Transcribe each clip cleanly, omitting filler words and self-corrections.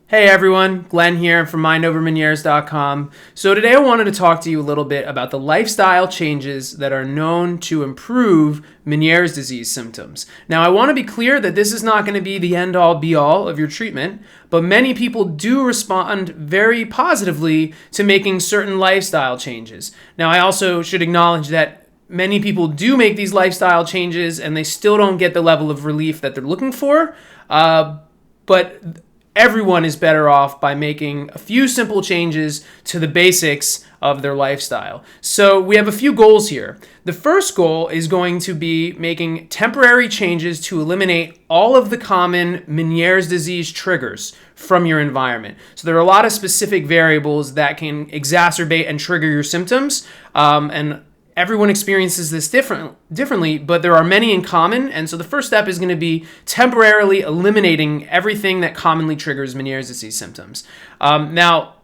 Hey everyone, Glenn here from mindovermenieres.com. So today I wanted to talk to you a little bit about the lifestyle changes that are known to improve Meniere's disease symptoms. Now I want to be clear that this is not going to be the end-all be-all of your treatment, but many people do respond very positively to making certain lifestyle changes. Now I also should acknowledge that many people do make these lifestyle changes and they still don't get the level of relief that they're looking for, but everyone is better off by making a few simple changes to the basics of their lifestyle. So we have a few goals here. The first goal is going to be making temporary changes to eliminate all of the common Meniere's disease triggers from your environment. So there are a lot of specific variables that can exacerbate and trigger your symptoms, and everyone experiences this differently, but there are many in common. And so the first step is going to be temporarily eliminating everything that commonly triggers Meniere's disease symptoms. Now,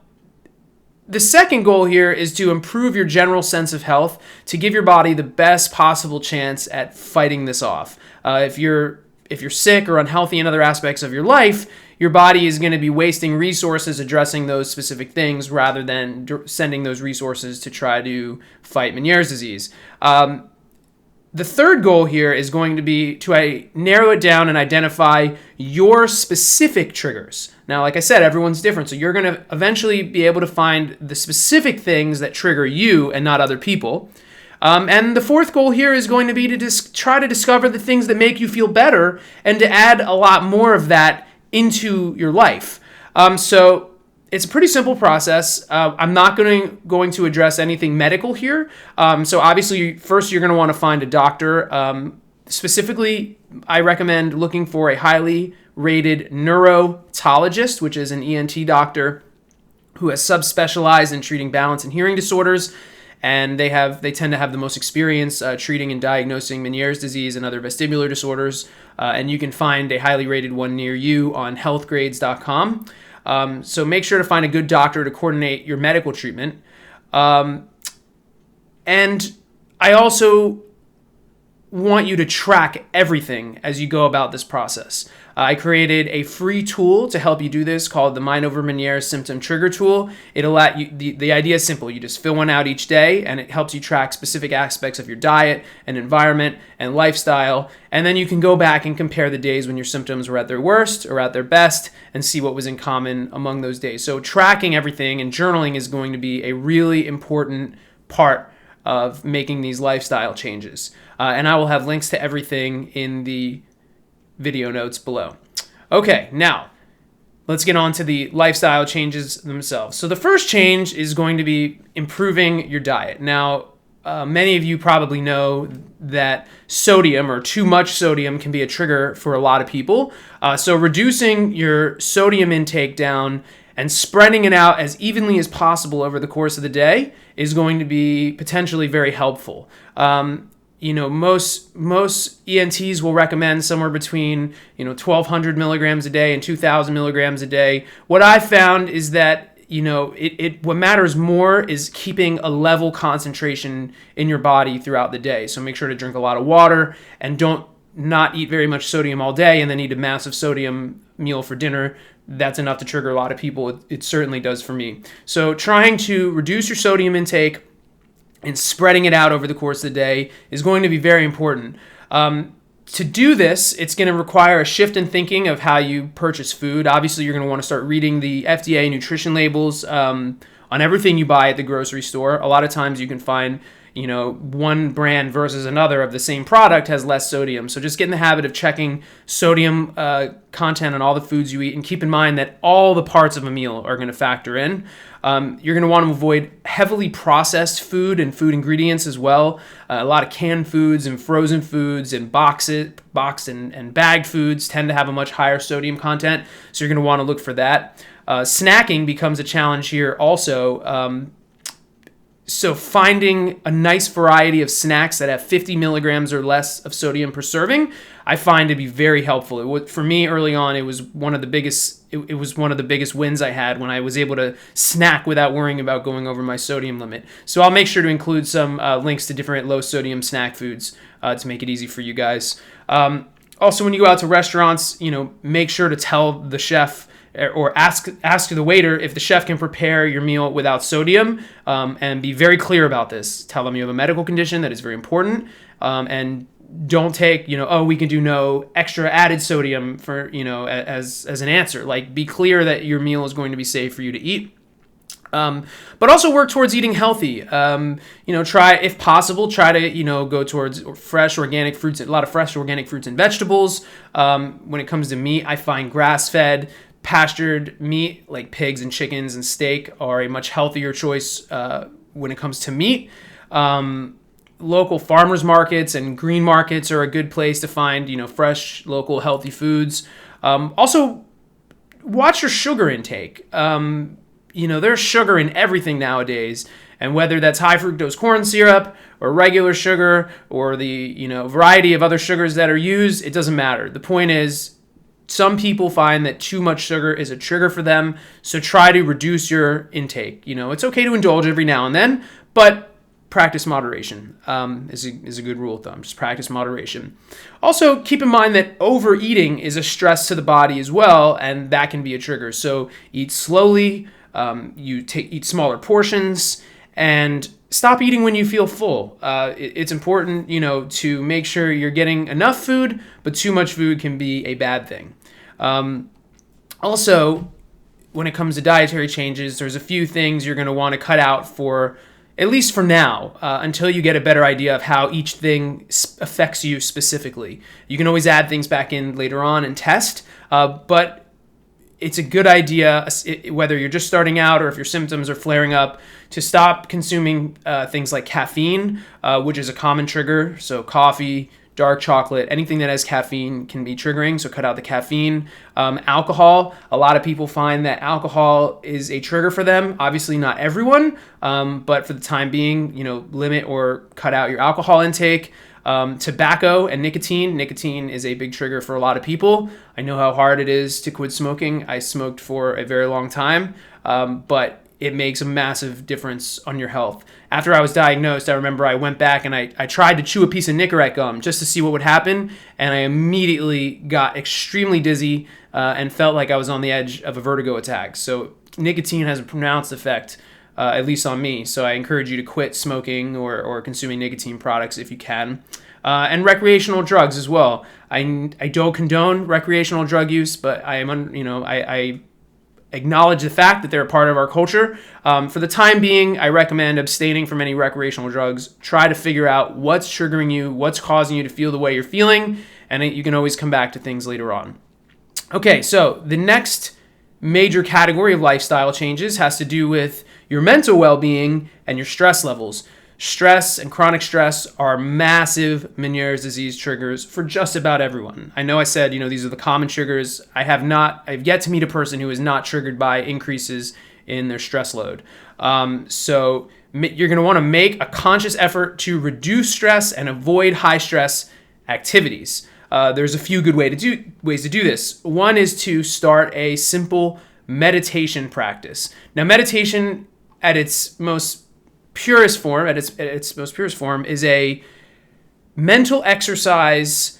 the second goal here is to improve your general sense of health to give your body the best possible chance at fighting this off. If you're sick or unhealthy in other aspects of your life, your body is going to be wasting resources addressing those specific things rather than sending those resources to try to fight Meniere's disease. The third goal here is going to be to narrow it down and identify your specific triggers. Now, like I said, everyone's different, so you're going to eventually be able to find the specific things that trigger you and not other people. And the fourth goal here is going to be to try to discover the things that make you feel better and to add a lot more of that into your life. So it's a pretty simple process. I'm not going to address anything medical here. So obviously, first you're going to want to find a doctor. Specifically, I recommend looking for a highly rated neurotologist, which is an ENT doctor who has subspecialized in treating balance and hearing disorders. And they tend to have the most experience treating and diagnosing Meniere's disease and other vestibular disorders. And you can find a highly rated one near you on healthgrades.com. So make sure to find a good doctor to coordinate your medical treatment. And I also want you to track everything as you go about this process. I created a free tool to help you do this called the Mind Over Meniere Symptom Trigger Tool. It'll let you, the idea is simple. You just fill one out each day and it helps you track specific aspects of your diet and environment and lifestyle. And then you can go back and compare the days when your symptoms were at their worst or at their best and see what was in common among those days. So tracking everything and journaling is going to be a really important part of making these lifestyle changes. And I will have links to everything in the video notes below. Okay, now let's get on to the lifestyle changes themselves. So the first change is going to be improving your diet. Now, many of you probably know that sodium or too much sodium can be a trigger for a lot of people. So reducing your sodium intake down and spreading it out as evenly as possible over the course of the day is going to be potentially very helpful. Most ENTs will recommend somewhere between 1,200 milligrams a day and 2,000 milligrams a day. What I found is that what matters more is keeping a level concentration in your body throughout the day. So make sure to drink a lot of water and don't not eat very much sodium all day and then eat a massive sodium meal for dinner. That's enough to trigger a lot of people. It certainly does for me. So trying to reduce your sodium intake and spreading it out over the course of the day is going to be very important. To do this, it's going to require a shift in thinking of how you purchase food. Obviously, you're going to want to start reading the FDA nutrition labels on everything you buy at the grocery store. A lot of times you can find one brand versus another of the same product has less sodium. So just get in the habit of checking sodium content on all the foods you eat, and keep in mind that all the parts of a meal are going to factor in. You're going to want to avoid heavily processed food and food ingredients as well. A lot of canned foods and frozen foods and boxed and bagged foods tend to have a much higher sodium content. So you're going to want to look for that. Snacking becomes a challenge here also. So finding a nice variety of snacks that have 50 milligrams or less of sodium per serving, I find to be very helpful. For me early on, it was one of the biggest. It was one of the biggest wins I had when I was able to snack without worrying about going over my sodium limit. So I'll make sure to include some links to different low sodium snack foods to make it easy for you guys. Also, when you go out to restaurants, make sure to tell the chef or ask the waiter if the chef can prepare your meal without sodium, and be very clear about this. Tell them you have a medical condition that is very important, and don't take, we can do no extra added sodium for, as an answer. Like, be clear that your meal is going to be safe for you to eat. But also work towards eating healthy. Try, if possible, to, go towards fresh organic fruits, a lot of fresh organic fruits and vegetables. When it comes to meat, I find grass-fed, pastured meat like pigs and chickens and steak are a much healthier choice when it comes to meat. Local farmers markets and green markets are a good place to find, fresh, local, healthy foods. Also, watch your sugar intake. There's sugar in everything nowadays, and whether that's high fructose corn syrup or regular sugar or the, variety of other sugars that are used, it doesn't matter. The point is, some people find that too much sugar is a trigger for them, so try to reduce your intake. It's okay to indulge every now and then, but practice moderation is a good rule of thumb. Just practice moderation. Also, keep in mind that overeating is a stress to the body as well, and that can be a trigger. So eat slowly, eat smaller portions, and stop eating when you feel full. It's important, to make sure you're getting enough food, but too much food can be a bad thing. Also, when it comes to dietary changes, there's a few things you're going to want to cut out for, at least for now, until you get a better idea of how each thing affects you specifically. You can always add things back in later on and test, but it's a good idea, whether you're just starting out or if your symptoms are flaring up, to stop consuming things like caffeine, which is a common trigger. So coffee, dark chocolate, anything that has caffeine can be triggering, so cut out the caffeine. Alcohol, a lot of people find that alcohol is a trigger for them. Obviously not everyone, but for the time being, limit or cut out your alcohol intake. Tobacco and nicotine. Nicotine is a big trigger for a lot of people. I know how hard it is to quit smoking. I smoked for a very long time, but it makes a massive difference on your health. After I was diagnosed, I remember I went back and I tried to chew a piece of Nicorette gum just to see what would happen, and I immediately got extremely dizzy and felt like I was on the edge of a vertigo attack. So nicotine has a pronounced effect, at least on me. So I encourage you to quit smoking or consuming nicotine products if you can. And recreational drugs as well. I don't condone recreational drug use, but I acknowledge the fact that they're a part of our culture. For the time being, I recommend abstaining from any recreational drugs. Try to figure out what's triggering you, what's causing you to feel the way you're feeling, and you can always come back to things later on. Okay, so the next major category of lifestyle changes has to do with your mental well-being and your stress levels. Stress and chronic stress are massive Meniere's disease triggers for just about everyone. I know I said, these are the common triggers. I've yet to meet a person who is not triggered by increases in their stress load. So you're going to want to make a conscious effort to reduce stress and avoid high stress activities. There's a few good ways to do this. One is to start a simple meditation practice. Now, meditation at its most purest form, is a mental exercise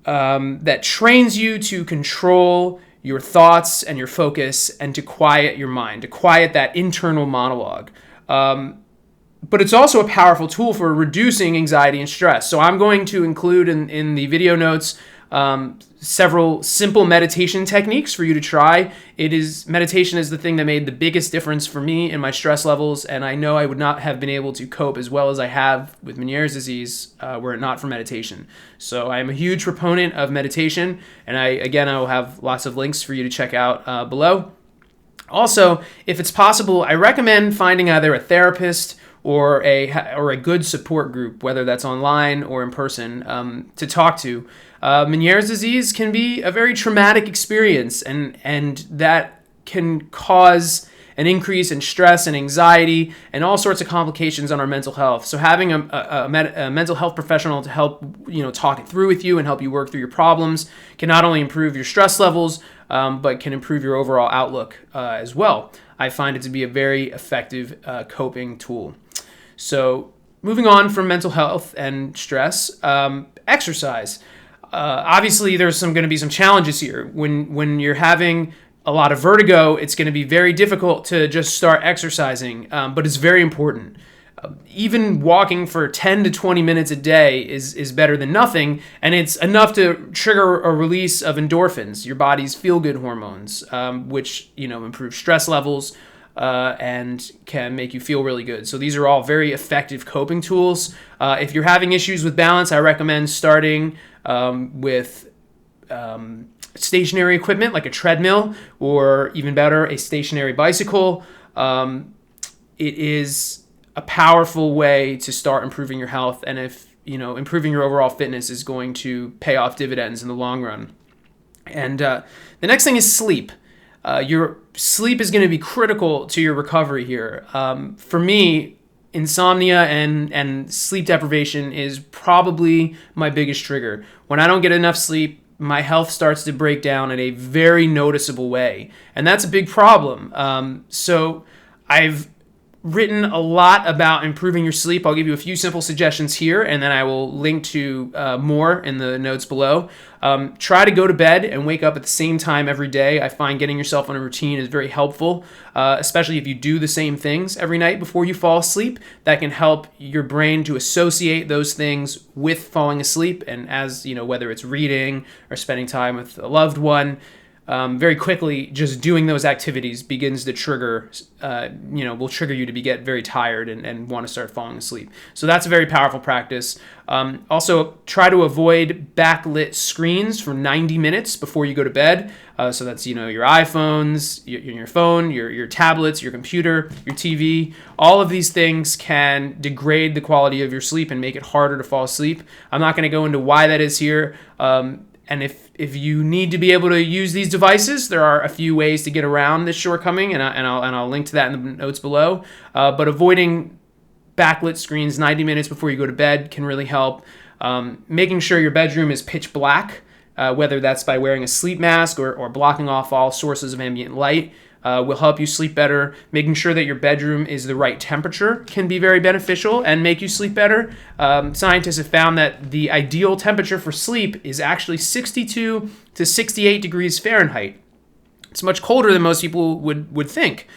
that trains you to control your thoughts and your focus and to quiet your mind, to quiet that internal monologue. But it's also a powerful tool for reducing anxiety and stress. So I'm going to include in the video notes several simple meditation techniques for you to try. Meditation is the thing that made the biggest difference for me in my stress levels, and I know I would not have been able to cope as well as I have with Meniere's disease were it not for meditation. So I am a huge proponent of meditation, and I will have lots of links for you to check out below. Also, if it's possible, I recommend finding either a therapist or a good support group, whether that's online or in person, to talk to. Meniere's disease can be a very traumatic experience, and that can cause an increase in stress and anxiety and all sorts of complications on our mental health. So having a mental health professional to help talk it through with you and help you work through your problems can not only improve your stress levels, but can improve your overall outlook as well. I find it to be a very effective coping tool. So moving on from mental health and stress, exercise. Obviously, there's going to be some challenges here when you're having a lot of vertigo, it's going to be very difficult to just start exercising, but it's very important. Even walking for 10 to 20 minutes a day is better than nothing, and it's enough to trigger a release of endorphins, your body's feel-good hormones, which improve stress levels and can make you feel really good. So these are all very effective coping tools. If you're having issues with balance, I recommend starting with stationary equipment like a treadmill, or even better, a stationary bicycle. It is a powerful way to start improving your health, and if improving your overall fitness is going to pay off dividends in the long run. And the next thing is sleep. Your sleep is going to be critical to your recovery here. For me, insomnia and sleep deprivation is probably my biggest trigger. When I don't get enough sleep, my health starts to break down in a very noticeable way, and that's a big problem. So I've written a lot about improving your sleep. I'll give you a few simple suggestions here, and then I will link to more in the notes below. Try to go to bed and wake up at the same time every day. I find getting yourself on a routine is very helpful, especially if you do the same things every night before you fall asleep. That can help your brain to associate those things with falling asleep, and as whether it's reading or spending time with a loved one, very quickly, just doing those activities begins to trigger, will trigger you to get very tired and want to start falling asleep. So that's a very powerful practice. Also, try to avoid backlit screens for 90 minutes before you go to bed. So that's, your iPhones, your phone, your tablets, your computer, your TV. All of these things can degrade the quality of your sleep and make it harder to fall asleep. I'm not going to go into why that is here. And if you need to be able to use these devices, there are a few ways to get around this shortcoming, and I'll link to that in the notes below. But avoiding backlit screens 90 minutes before you go to bed can really help. Making sure your bedroom is pitch black, whether that's by wearing a sleep mask or blocking off all sources of ambient light, will help you sleep better. Making sure that your bedroom is the right temperature can be very beneficial and make you sleep better. Scientists have found that the ideal temperature for sleep is actually 62 to 68 degrees Fahrenheit. It's much colder than most people would think.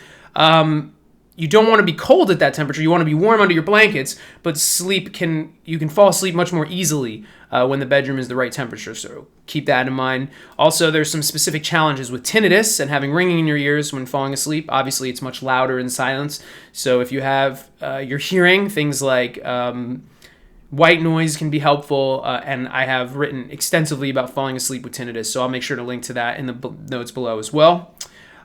You don't want to be cold at that temperature. You want to be warm under your blankets, but you can fall asleep much more easily when the bedroom is the right temperature. So keep that in mind. Also, there's some specific challenges with tinnitus and having ringing in your ears when falling asleep. Obviously, it's much louder in silence. So if you have your hearing, things like white noise can be helpful, and I have written extensively about falling asleep with tinnitus, so I'll make sure to link to that in the notes below as well.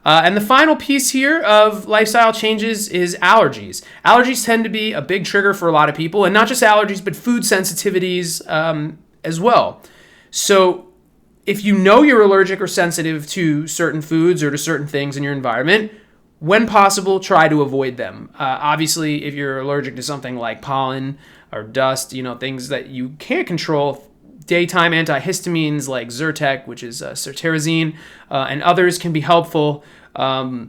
And the final piece here of lifestyle changes is allergies. Allergies tend to be a big trigger for a lot of people, and not just allergies, but food sensitivities as well. So if you know you're allergic or sensitive to certain foods or to certain things in your environment, when possible, try to avoid them. Obviously, if you're allergic to something like pollen or dust, things that you can't control, daytime antihistamines like Zyrtec, which is cetirizine, and others can be helpful. To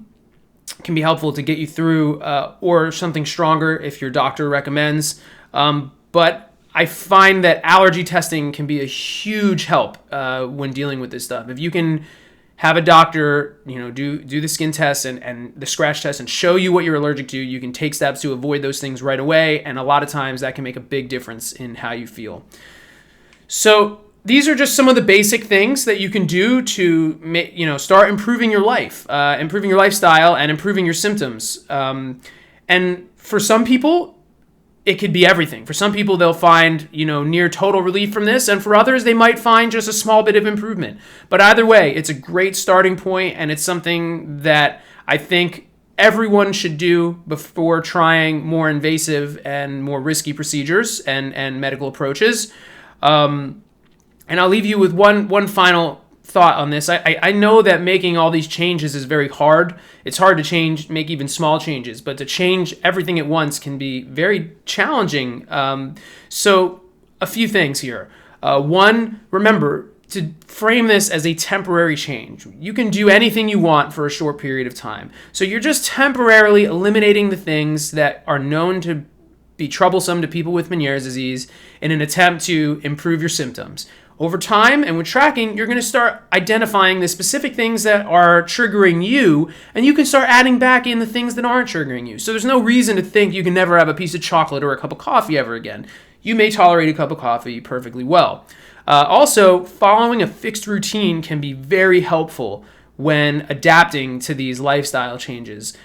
get you through, or something stronger if your doctor recommends. But I find that allergy testing can be a huge help when dealing with this stuff. If you can have a doctor, do the skin test and the scratch test and show you what you're allergic to, you can take steps to avoid those things right away. And a lot of times that can make a big difference in how you feel. So these are just some of the basic things that you can do to, start improving your life, improving your lifestyle, and improving your symptoms. And for some people, it could be everything. For some people, they'll find, near total relief from this, and for others, they might find just a small bit of improvement. But either way, it's a great starting point, and it's something that I think everyone should do before trying more invasive and more risky procedures and medical approaches. And I'll leave you with one final thought on this. I know that making all these changes is very hard. It's hard to make even small changes, but to change everything at once can be very challenging. So a few things here. One, remember to frame this as a temporary change. You can do anything you want for a short period of time. So you're just temporarily eliminating the things that are known to be troublesome to people with Meniere's disease in an attempt to improve your symptoms. Over time and with tracking, you're going to start identifying the specific things that are triggering you, and you can start adding back in the things that aren't triggering you. So there's no reason to think you can never have a piece of chocolate or a cup of coffee ever again. You may tolerate a cup of coffee perfectly well. Also, following a fixed routine can be very helpful when adapting to these lifestyle changes.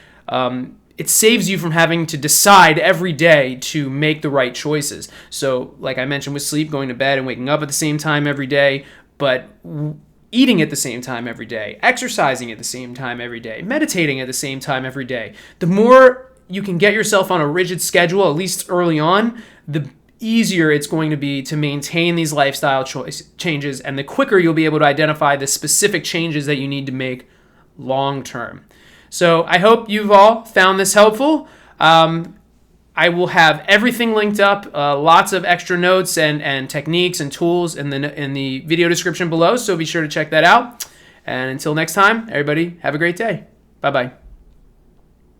It saves you from having to decide every day to make the right choices. So, like I mentioned with sleep, going to bed and waking up at the same time every day, but eating at the same time every day, exercising at the same time every day, meditating at the same time every day. The more you can get yourself on a rigid schedule, at least early on, the easier it's going to be to maintain these lifestyle changes, and the quicker you'll be able to identify the specific changes that you need to make long term. So I hope you've all found this helpful. I will have everything linked up, lots of extra notes and techniques and tools in the video description below, so be sure to check that out. And until next time, everybody, have a great day. Bye-bye.